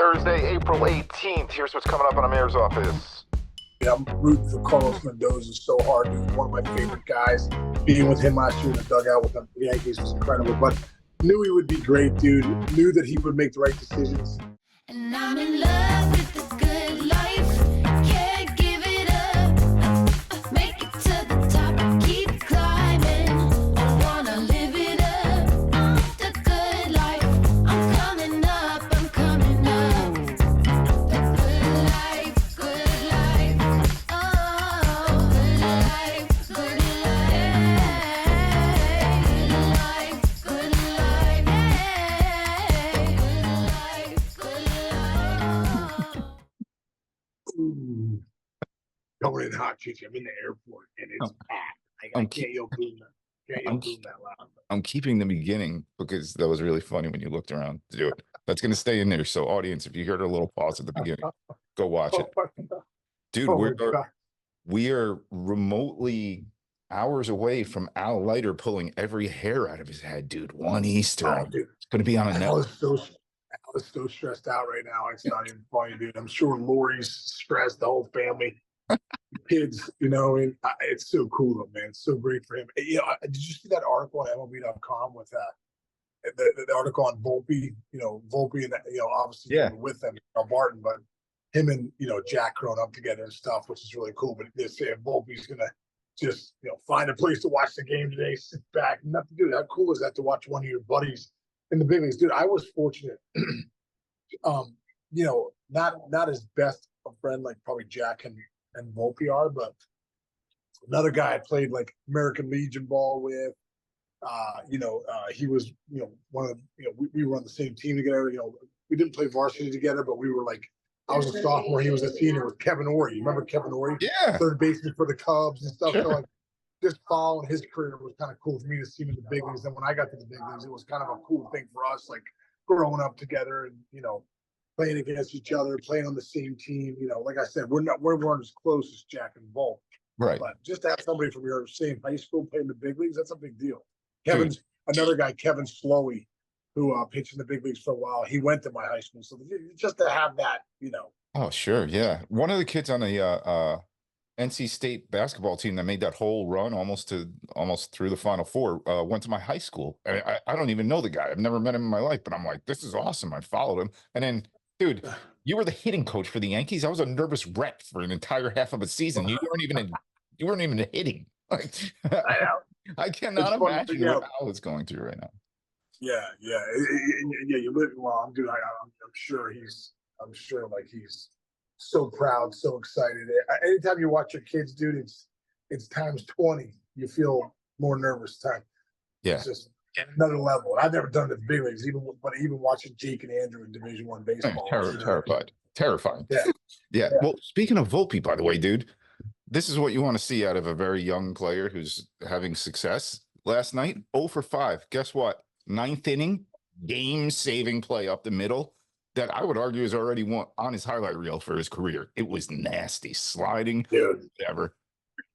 Thursday, April 18th. Here's what's coming up on Amir's office. Yeah, I'm rooting for Carlos Mendoza so hard. He was one of my favorite guys. Being with him last year in the dugout with the Yankees was incredible. But knew he would be great, dude. Knew that he would make the right decisions. And I'm in love with the good life. Can't give it up. Make it to the top. Keep climbing. I wanna live it up. The good life. I'm coming up. I'm coming up. The good life. Good life. Oh, good life. Good life. Good life. Good life. Ooh. Going in hot, Chichi. I'm in the airport and it's packed. I can't yell boom that. Can't yell boom that loud. I'm keeping the beginning because that was really funny when you looked around to do it. That's going to stay in there. So, audience, if you heard a little pause at the beginning, go watch it. Dude, we are remotely hours away from Al Leiter pulling every hair out of his head, dude. One Easter. Oh, dude. It's going to be on a network. I was so stressed out right now. It's not even funny, dude. I'm sure Lori's stressed, the whole family, kids, and it's so cool, though, man. It's so great for him. Did you see that article on MLB.com with the article on Volpe? Volpe and obviously with them, Barton, but him and Jack growing up together and stuff, which is really cool. But they're saying Volpe's gonna just find a place to watch the game today, sit back, nothing to do. How cool is that to watch one of your buddies in the big leagues, dude? I was fortunate, not as best a friend like probably Jack and Volpe are, but another guy I played like American Legion ball with. He was one of we were on the same team together. We didn't play varsity together, but we were like, I was a sophomore, he was a senior with Kevin Ory. You remember Kevin Ory? Yeah, third baseman for the Cubs and stuff. Sure. So like, just following his career was kind of cool for me to see him in the big leagues. And when I got to the big leagues, it was kind of a cool thing for us, like growing up together and, playing against each other, playing on the same team. Like I said, we weren't as close as Jack and Volpe. right. But just to have somebody from your same high school playing the big leagues, that's a big deal. Kevin's another guy, Kevin Slowey, who pitched in the big leagues for a while. He went to my high school. So just to have that, Oh, sure. Yeah. One of the kids on the NC State basketball team that made that whole run almost through the Final Four went to my high school. I don't even know the guy. I've never met him in my life, but I'm like, this is awesome. I followed him. And then, dude, you were the hitting coach for the Yankees. I was a nervous wreck for an entire half of a season. You weren't even hitting. Like, I know. I cannot imagine what Al is going through right now. Yeah. You live well. I'm sure he's so proud, so excited. Anytime you watch your kids, dude, it's times 20. You feel more nervous time. Yeah, it's just another level. I've never done it in big leagues, even watching Jake and Andrew in Division I baseball. Terrifying. Yeah. Well, speaking of Volpe, by the way, dude, this is what you want to see out of a very young player who's having success. Last night, 0 for 5. Guess what? 9th inning, game-saving play up the middle that I would argue is already on his highlight reel for his career. It was nasty, sliding, whatever.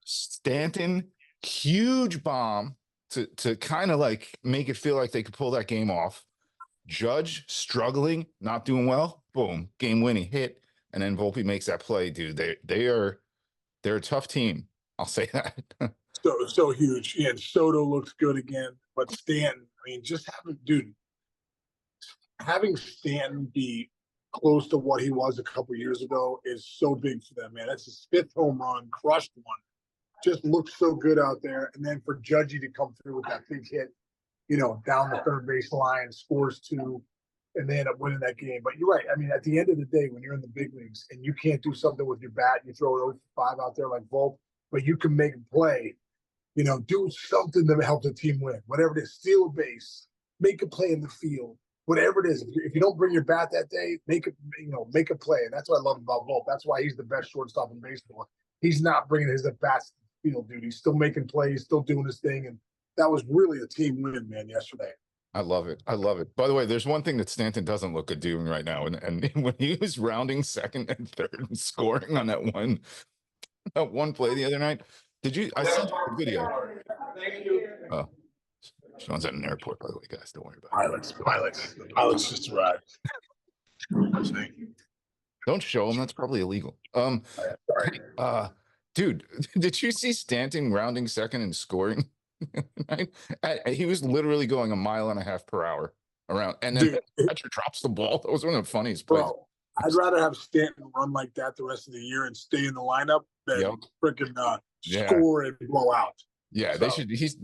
Stanton, huge bomb to kind of like make it feel like they could pull that game off. Judge struggling, not doing well. Boom, game-winning hit, and then Volpe makes that play, dude. They're a tough team. I'll say that. so huge. Yeah, and Soto looks good again, but Stanton, just having Stanton be close to what he was a couple years ago is so big for them, man. That's his 5th home run, crushed one. Just looks so good out there. And then for Judgy to come through with that big hit, down the third base line, scores 2, and they end up winning that game. But you're right. At the end of the day, when you're in the big leagues and you can't do something with your bat, you throw it 0 for 5 out there like Volpe, but you can make a play, do something to help the team win. Whatever it is, steal a base, make a play in the field. Whatever it is, if you don't bring your bat that day, make a play. And that's what I love about Volpe. That's why he's the best shortstop in baseball. He's not bringing his at-bats to the field, dude. He's still making plays, still doing his thing. And that was really a team win, man, yesterday. I love it. By the way, there's one thing that Stanton doesn't look good doing right now. And when he was rounding second and third and scoring on that one play the other night, I sent you a video. Oh, Sean's at an airport, by the way, guys. Don't worry about it. Pilots just arrived. Don't show him. That's probably illegal. Sorry. Dude, did you see Stanton rounding second and scoring? Right? He was literally going 1.5 miles per hour around, and then Dude, the catcher drops the ball. That was one of the funniest plays. Bro, I'd rather have Stanton run like that the rest of the year and stay in the lineup than Yep. freaking Yeah. score and blow out. Yeah, they So- should. He's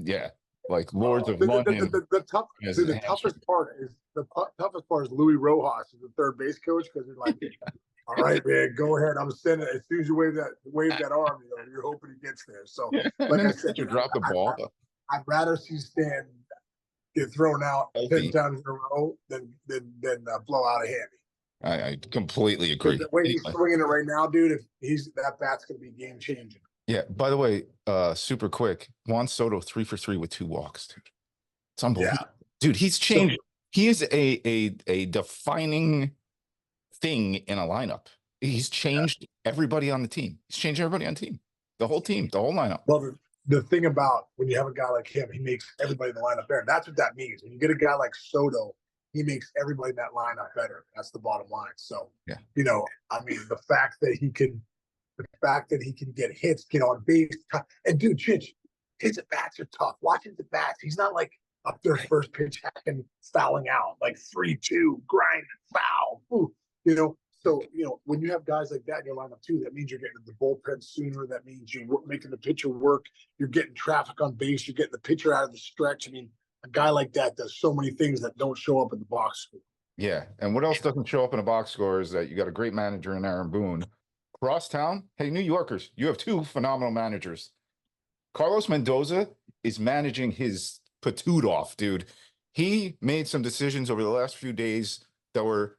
like Lords of London. The toughest part is toughest part is Louis Rojas, the third base coach, because you're like, all right, man, go ahead. I'm sending it. As soon as you wave that arm, you're hoping he gets there. So, And like then I the said, catcher dropped the ball. I'd rather see Stan get thrown out Healthy. 10 times in a row than blow out a handy. I completely agree. The way he's Anyway. swinging it right now, dude, if that bat's going to be game changing. Yeah. By the way, super quick, Juan Soto 3 for 3 with 2 walks, dude. It's unbelievable, dude. He's changed. He is a defining thing in a lineup. He's changed everybody on the team. He's changed everybody on the team. The whole team, the whole lineup. Well, the thing about when you have a guy like him, he makes everybody in the lineup better. That's what that means. When you get a guy like Soto, he makes everybody in that lineup better. That's the bottom line. So, Yeah. I mean, the fact that he can get hits, get on base, and dude, Chinch, his at bats are tough. Watch his at bats. He's not like up there first pitch hacking, fouling out like 3-2, grind, foul. Ooh, So, when you have guys like that in your lineup too, that means you're getting to the bullpen sooner. That means you're making the pitcher work. You're getting traffic on base. You're getting the pitcher out of the stretch. I mean, a guy like that does so many things that don't show up in the box score. Yeah. And what else doesn't show up in a box score is that you got a great manager in Aaron Boone. Crosstown, hey, New Yorkers, you have 2 phenomenal managers. Carlos Mendoza is managing his patoot off, dude. He made some decisions over the last few days that were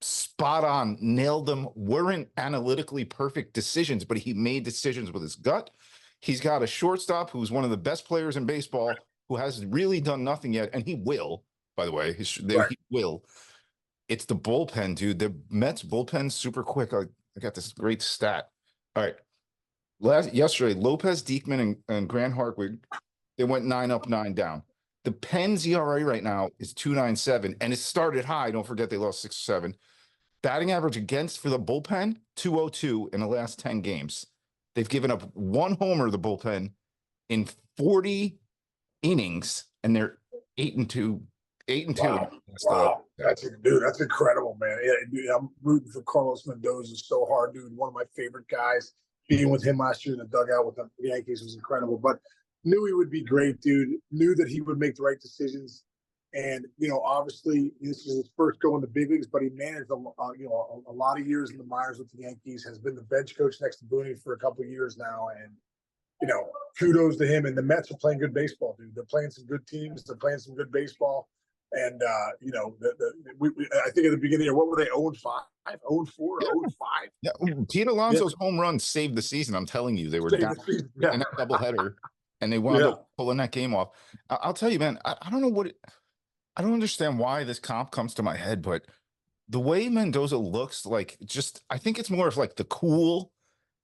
spot on, nailed them, weren't analytically perfect decisions, but he made decisions with his gut. He's got a shortstop who's one of the best players in baseball who hasn't really done nothing yet, and he will, by the way. He will. It's the bullpen, dude. The Mets bullpen super quick. I got this great stat. All right. Yesterday, Lopez, Diekman, and Grant Hartwig, they went 9 up, 9 down. The Pens ERA right now is 2.97, and it started high. Don't forget they lost 6-7. Batting average against for the bullpen, 202 in the last 10 games. They've given up 1 homer, the bullpen, in 40 innings, and they're 8-2. 8-2. Wow. That's incredible, man. Yeah, dude, I'm rooting for Carlos Mendoza so hard, dude. One of my favorite guys. Being with him last year in the dugout with the Yankees was incredible. But knew he would be great, dude. Knew that he would make the right decisions. And, obviously this is his first go in the big leagues, but he managed, a lot of years in the minors with the Yankees, has been the bench coach next to Booney for a couple of years now. And, kudos to him. And the Mets are playing good baseball, dude. They're playing some good teams. They're playing some good baseball. And, I think at the beginning of what were they, 0-5, 0-4, 0-5? Yeah, Pete Alonso's home run saved the season. I'm telling you, they were down in that doubleheader, and they wound up pulling that game off. I'll tell you, man, I don't know I don't understand why this comp comes to my head, but the way Mendoza looks like, I think it's more of like the cool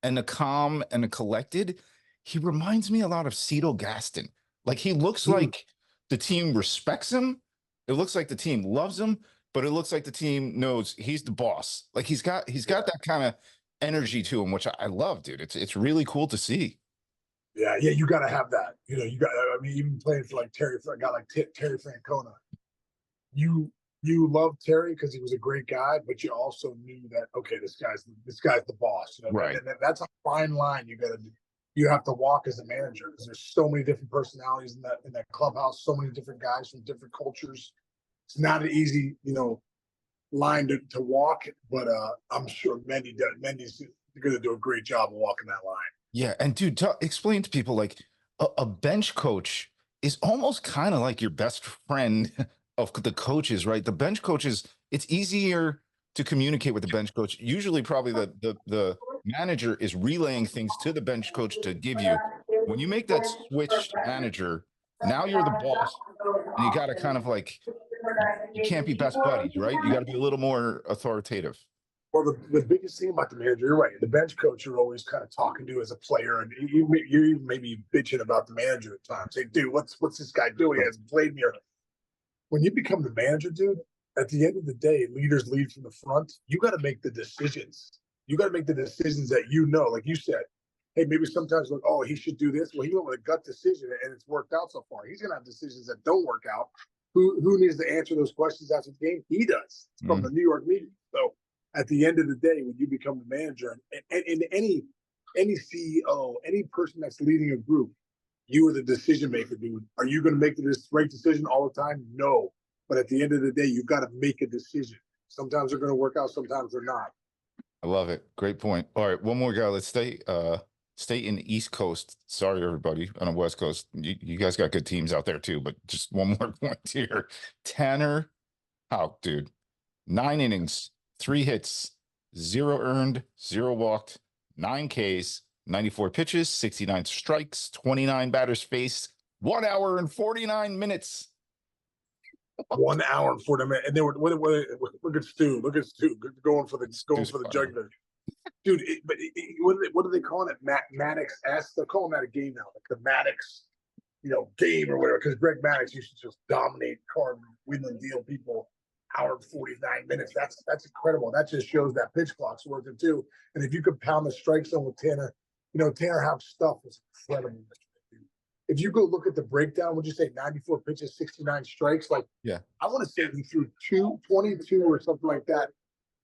and the calm and the collected. He reminds me a lot of Cito Gaston. Like, he looks like the team respects him. It looks like the team loves him, but it looks like the team knows he's the boss. Like, he's got that kind of energy to him, which I love, dude. It's really cool to see. Yeah, you got to have that. Even playing for a guy like Terry Francona, you loved Terry because he was a great guy, but you also knew that, okay, this guy's the boss. Right. And that's a fine line you have to walk as a manager, because there's so many different personalities in that clubhouse, so many different guys from different cultures. It's not an easy, line to walk, but I'm sure Mendy's going to do a great job of walking that line. Yeah, and dude, explain to people, like, a bench coach is almost kind of like your best friend of the coaches, right? The bench coaches, it's easier to communicate with the bench coach. Usually, probably the manager is relaying things to the bench coach to give you. When you make that switch to manager, now you're the boss, and you got to kind of like, you can't be best buddies, right? You got to be a little more authoritative. Well, the biggest thing about the manager, you're right. The bench coach you're always kind of talking to as a player, and you're maybe bitching about the manager at times. Hey, dude, what's this guy doing? He hasn't played me. When you become the manager, dude, at the end of the day, leaders lead from the front. You got to make the decisions. You got to make the decisions that like you said. Hey, maybe sometimes like, oh, he should do this. Well, he went with a gut decision, and it's worked out so far. He's gonna have decisions that don't work out. Who needs to answer those questions after the game? He does. It's from the New York media. So at the end of the day, when you become the manager, and any CEO, any person that's leading a group, you are the decision maker, dude. Are you going to make the right decision all the time? No. But at the end of the day, you got to make a decision. Sometimes they're going to work out, sometimes they're not. I love it. Great point. All right, one more guy. Let's stay in the East Coast. Sorry, everybody on the West Coast. You guys got good teams out there too, but just one more point here. Tanner Houck, dude. 9 innings, 3 hits, 0 earned, 0 walked, 9 Ks, 94 pitches, 69 strikes, 29 batters faced, 1 hour and 49 minutes. 1 hour and 40 minutes, and they were look at Stu, going for the jugular, dude. What are they calling it? Maddox S. They're calling that a game now, like the Maddox, game or whatever. Because Greg Maddox used to just dominate card, win and deal people. Hour and 49 minutes. That's incredible. That just shows that pitch clock's working too. And if you could pound the strike zone with Tanner, Tanner Houck's stuff is incredible. If you go look at the breakdown, would you say 94 pitches, 69 strikes? Like, yeah, I want to say he threw 22 or something like that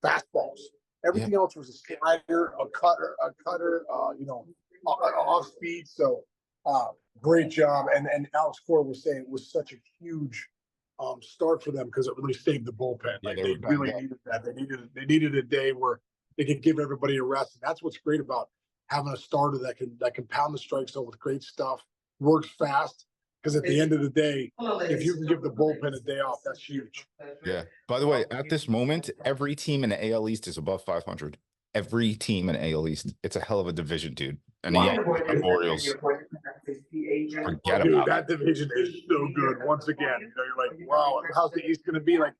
fastballs. Everything else was a slider, a cutter, off speed. So, great job. And Alex Cora was saying it was such a huge start for them because it really saved the bullpen. Yeah, like they really needed that. They needed a day where they could give everybody a rest. And that's what's great about having a starter that can pound the strike zone with great stuff. Works fast, because at the end of the day, if you can give the bullpen a day off, that's huge. Yeah. By the way, at this moment, every team in the AL East is above 500. Every team in the AL East. It's a hell of a division, dude. And the Yankees and Orioles, forget about that division is so good. Once again, you're like, wow, how's the East going to be? Like,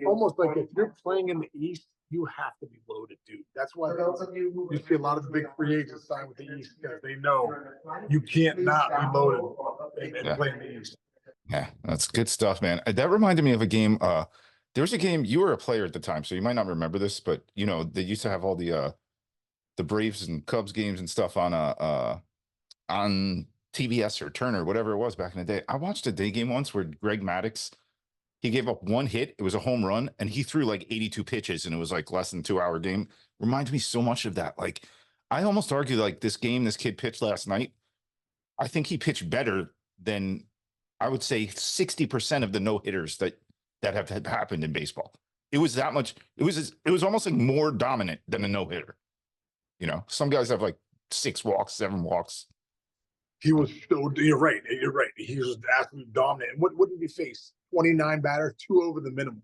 almost like if you're playing in the East, you have to be loaded, dude. That's why you see a lot of the big free agents sign with the East, because they know you can't not be loaded and play in the East. Yeah, that's good stuff, man. That reminded me of a game. There was a game, you were a player at the time, so you might not remember this, but they used to have all the Braves and Cubs games and stuff on TBS or Turner, whatever it was back in the day. I watched a day game once where Greg Maddox, he gave up 1 hit. It was a home run, and he threw like 82 pitches, and it was like less than 2-hour game. Reminds me so much of that. Like, I almost argue like this game this kid pitched last night, I think he pitched better than, I would say, 60% of the no-hitters that have happened in baseball. It was that much. It was almost like more dominant than a no-hitter. Some guys have like 6 walks, 7 walks. He was so. You're right. He was absolutely dominant. And what did he face? 29 batters, 2 over the minimum.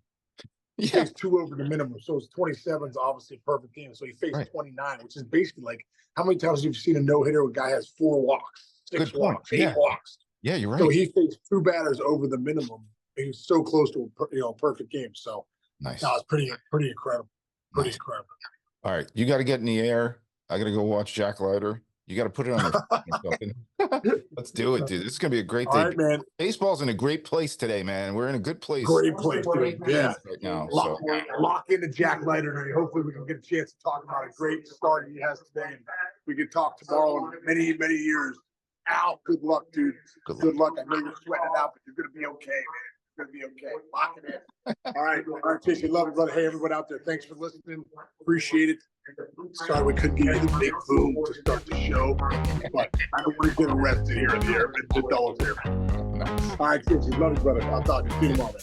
He faced 2 over the minimum. So it's 27 is obviously a perfect game. So he faced 29, which is basically like, how many times have you seen a no-hitter where a guy has 4 walks, 6 walks, 8 walks? Yeah, you're right. So he faced 2 batters over the minimum. He was so close to a perfect game. So nice. No, it's pretty incredible. Pretty incredible. All right, you got to get in the air. I got to go watch Jack Leiter. You got to put it on the Let's do it, dude. This is gonna be a great day. All right, man. Baseball's in a great place today, man. We're in a good place. Great place, dude. Yeah. Right now. Lock into Jack Leiter today. Hopefully, we can get a chance to talk about a great start he has today, and we can talk tomorrow in many, many years. Al, good luck, dude. Good luck. I know you're sweating it out, but you're gonna be okay, man. You're gonna be okay. Lock it in. All right, Casey. Love it, brother. Hey, everyone out there. Thanks for listening. Appreciate it. Sorry we couldn't give you the big boom to start the show, but I don't want to get arrested here in the air. The dollars here. All right, Casey. Love you, brother. I'll talk to you tomorrow.